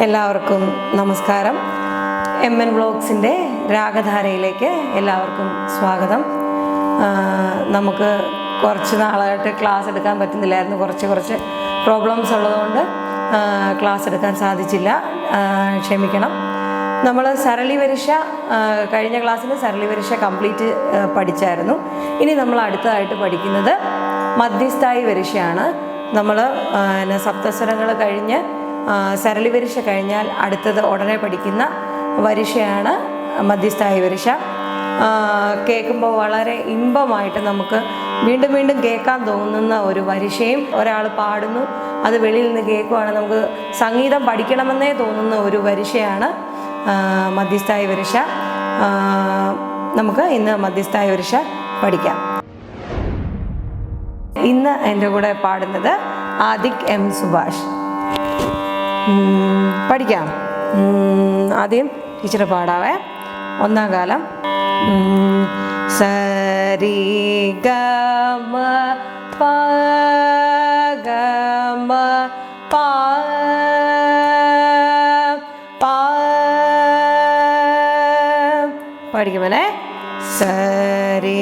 എല്ലാവർക്കും നമസ്കാരം. MN വ്ലോഗ്സിൻ്റെ രാഗധാരയിലേക്ക് എല്ലാവർക്കും സ്വാഗതം. നമുക്ക് കുറച്ച് നാളായിട്ട് ക്ലാസ് എടുക്കാൻ പറ്റുന്നില്ലായിരുന്നു. കുറച്ച് പ്രോബ്ലംസ് ഉള്ളതുകൊണ്ട് ക്ലാസ് എടുക്കാൻ സാധിച്ചില്ല, ക്ഷമിക്കണം. നമ്മൾ സരളി വരിഷ കഴിഞ്ഞ ക്ലാസ്സിൽ സരളി വരിഷ കംപ്ലീറ്റ് പഠിച്ചായിരുന്നു. ഇനി നമ്മൾ അടുത്തതായിട്ട് പഠിക്കുന്നത് മധ്യസ്ഥായി വരിഷയാണ്. നമ്മൾ സപ്തസ്വരങ്ങൾ കഴിഞ്ഞ് സരളി വരിഷ കഴിഞ്ഞാൽ അടുത്തത് ഉടനെ പഠിക്കുന്ന വരിഷയാണ് മധ്യസ്ഥായി വരിഷ. കേൾക്കുമ്പോൾ വളരെ ഇമ്പമായിട്ട് നമുക്ക് വീണ്ടും വീണ്ടും കേൾക്കാൻ തോന്നുന്ന ഒരു വരിഷയും, ഒരാൾ പാടുന്നു അത് വെളിയിൽ നിന്ന് കേൾക്കുവാണ് നമുക്ക് സംഗീതം പഠിക്കണമെന്നേ തോന്നുന്ന ഒരു വരിഷയാണ് മധ്യസ്ഥായി വരിഷ. നമുക്ക് ഇന്ന് മധ്യസ്ഥായി വരിഷ പഠിക്കാം. ഇന്ന് എൻ്റെ കൂടെ പാടുന്നത് ആദിക് M സുഭാഷ്. പഠിക്കാം. ആദ്യം ടീച്ചർ പാടാവേ. ഒന്നാം കാലം സരി ഗമ പ ഗമ പ പ പഠിക്കുമോനെ. സരി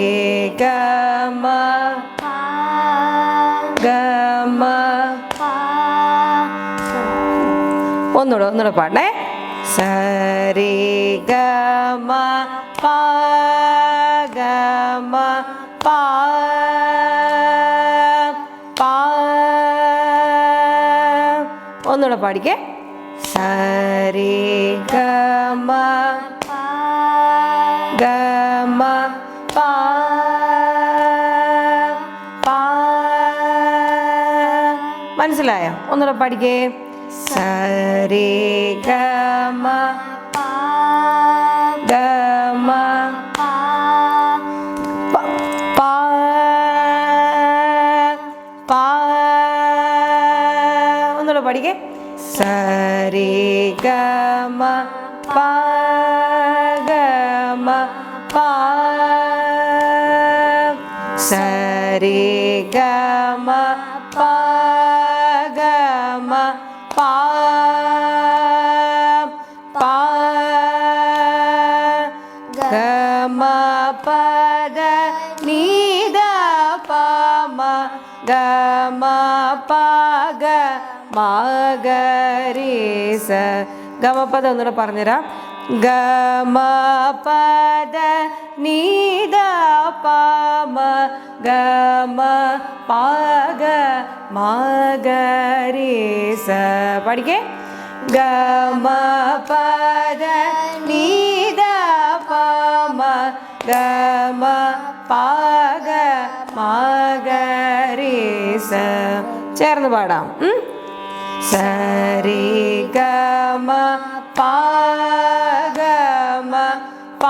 ഗമ ഗമ ഒന്നുകൂടെ പാടണേ. സരി ഗമ പ ഗമ പ പ ഒന്നുകൂടെ പാടിക്കേ. സരി ഗമ ഗമ പ പ മനസ്സിലായോ? ഒന്നുകൂടെ പാടിക്കേ. സരി ഗമ ഗമ പ പ ഒന്നുകൂടെ പാടിക്കേ. സരി ഗമ പ ഗമ പ സരി ഗമ പ ഗമ പ പ ഗമ പദ നീദ പ മ ഗമ പ ഗ മ ഗ രി സ. ഗമപദം ഒന്നുകൂടെ പറഞ്ഞുതരാം. ഗമ പദ നീദ പ മ ഗമ പ ഗ മ ഗ രി സ. പഠിക്കേ. ഗമ പദ നീദ പ മ ഗമ പ ഗ മ ഗ രി സ. ചേർന്ന് പാടാം. സരി ഗമ പ ഗമ പ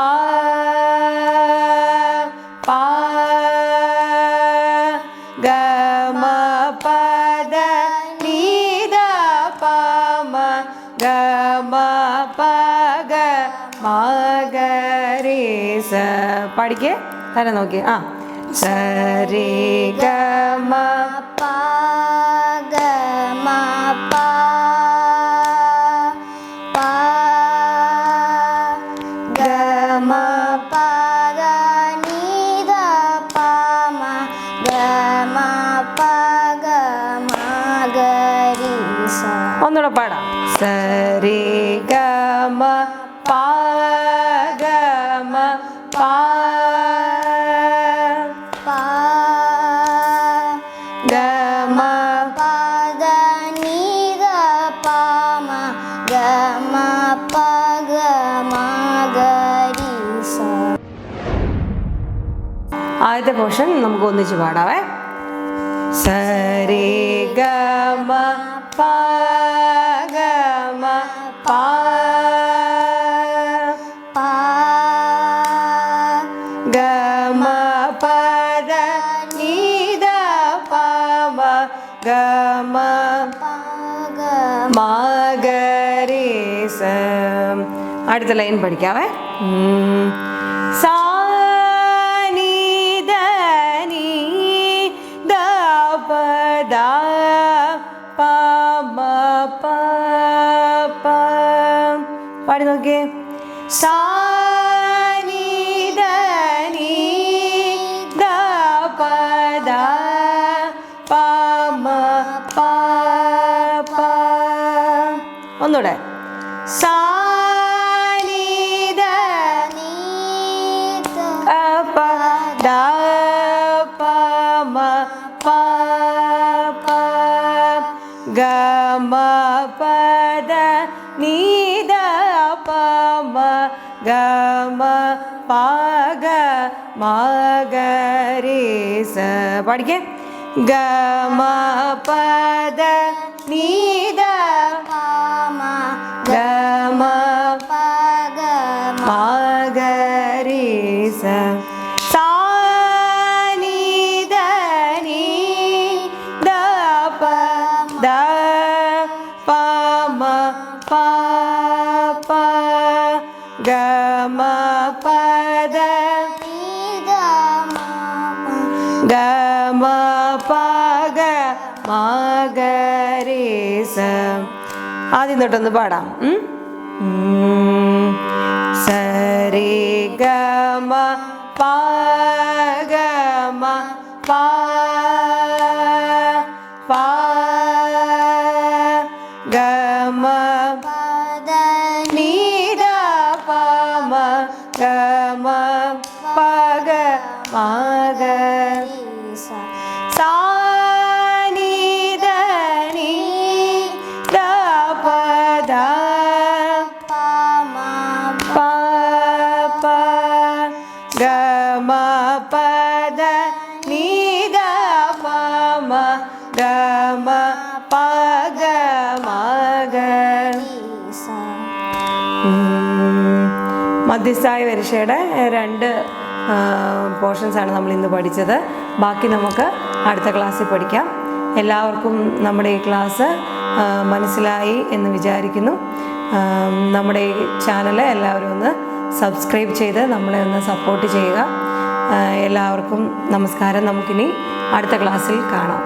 പ ഗമ പദ നീദ പ മ ഗമ പ ഗ മ ഗ രി സ. പഠിക്കേ. തന്നെ നോക്കി. സരി ഗമ പ ഗമ പ പ ഗമ പദ നീദ പ മ ഗമ പ ഗ മ ഗ രി സ. ഒന്നുകൂടെ പാടാം. സരി ഗമ പ ഗമ പ പ ഗമ പദ നീദ പ മ ഗമ പ ഗ മ ഗ രി സ. ആദ്യത്തെ പോർഷൻ നമുക്ക് ഒന്നിച്ച് പാടാവേ. സരി ഗമ പ ഗമ പ പ ഗമ പദ നീദ പ മ ഗമ പ ഗ മ ഗ രി സ. അടുത്ത ലൈൻ പഠിക്കാവേ. സാ നീ ദ നീ ദ പ ദ പ മ പ പ നോക്കിയേ. സാ നീ ദ നീ ദ പ ദ പ മ പ പ. ഒന്നൂടെ. സാ നീ ദ പ ദ പ മ പ പ. ഗ മ പ ദ നീ ദ പ മ ഗ മ പ ഗ മ ഗ രി സ. പഠിക്കേ. ഗ മ പ ദ നീ ദ ഗ മ പ ഗ രി സ. സാ നീ ദ നീ ദ പ ദ പ മ പ പ. ഗ മ പ ദ ഗ മ പ ഗ മ ഗ രി സ. ആദ്യം തൊട്ടൊന്ന് പാടാം. സ രി ഗ മ പ ഗ മ പ പ. ഗ മ നീ ദ പ മ ഗ മ പ ഗ മ ഗ. സാ നീ ദ നീ ദ പ ദ പ പ. ഗ മ പ ദ നീ ദ പ മ ഗ മ പ ഗ മ ഗ. മധ്യസ്ഥായ വരിശയുടെ 2 പോർഷൻസാണ് നമ്മൾ ഇന്ന് പഠിച്ചത്. ബാക്കി നമുക്ക് അടുത്ത ക്ലാസ്സിൽ പഠിക്കാം. എല്ലാവർക്കും നമ്മുടെ ഈ ക്ലാസ് മനസ്സിലായി എന്ന് വിചാരിക്കുന്നു. നമ്മുടെ ഈ ചാനൽ എല്ലാവരും ഒന്ന് സബ്സ്ക്രൈബ് ചെയ്ത് നമ്മളെ ഒന്ന് സപ്പോർട്ട് ചെയ്യുക. എല്ലാവർക്കും നമസ്കാരം. നമുക്കിനി അടുത്ത ക്ലാസ്സിൽ കാണാം.